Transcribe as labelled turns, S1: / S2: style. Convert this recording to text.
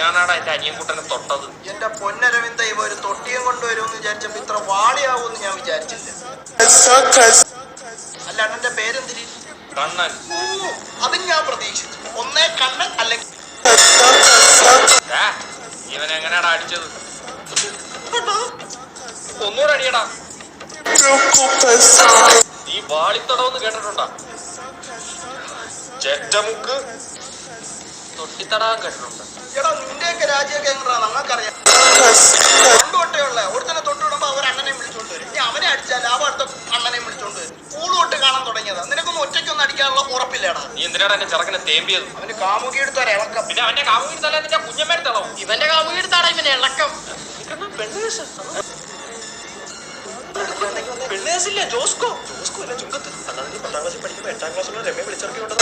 S1: ഞാനാണ് എന്റെ അനിയൻകുട്ടനെ തൊട്ടത്.
S2: എന്റെ പൊന്നരവിന്ദ ഇവ ഒരു തൊട്ടിയും കൊണ്ടുവരുമെന്ന് വിചാരിച്ചപ്പോ ഇത്ര വാളിയാവുമെന്ന് ഞാൻ വിചാരിച്ചില്ല. അല്ല അണ്ണന്റെ പേരെന്തിരി?
S1: കണ്ണൻ.
S2: അതും ഞാൻ പ്രതീക്ഷിച്ചു. ഒന്നേ കണ്ണൻ അല്ലെങ്കിൽ
S1: ഇവൻ എങ്ങനെയാടാ അടിച്ചത്? ഒന്നുകൂടെ അടിയടാ. നീ വാളിത്തടവെന്ന് കേട്ടിട്ടുണ്ടാ? ചെറ്റമുക്ക് തൊട്ടിത്തടാൻ കേട്ടിട്ടുണ്ട്.
S2: എടാ നിന്റെയൊക്കെ രാജ്യമൊക്കെ എങ്ങനെയാ നമുക്കറിയാം. തൊട്ടുള്ള ഒരുത്തനെ തൊട്ടുവിടുമ്പോ അവർ അണ്ണനെ വിളിച്ചോണ്ട് വരും. ഇനി അവനെ അടിച്ചാൽ ആ അടുത്ത അണ്ണനെ വിളിച്ചോണ്ട് വരും. സ്കൂൾ തൊട്ട് കാണാൻ തുടങ്ങിയതാ. നിനക്കൊന്നും ഒറ്റയ്ക്കൊന്നും അടിക്കാനുള്ള ഉറപ്പില്ലേടാ.
S1: നീ എന്തിനാണ് എന്നെ ചെറുക്കനെ തേമ്പിയത്?
S2: അവന് കാമുകി എടുത്താൽ ഇളക്കം.
S1: പിന്നെ അവന്റെ കാമുകി എടുത്താലേ നിന്റെ കുഞ്ഞമ്മേടുത്തളോ?
S2: ഇവന്റെ കാമുകി എടുത്താടാ ഇവന്റെ ഇളക്കം.
S1: പെണ്ണേസില്ല ജോസ്കോ അല്ല ചുങ്കത്ത്. അല്ലാതെ നീ 10ാം ക്ലാസ്സിൽ പഠിക്കുമ്പോ 8ാം ക്ലാസ്സിലുള്ള രമയെ വിളിച്ചിറക്കി കൊണ്ടത്.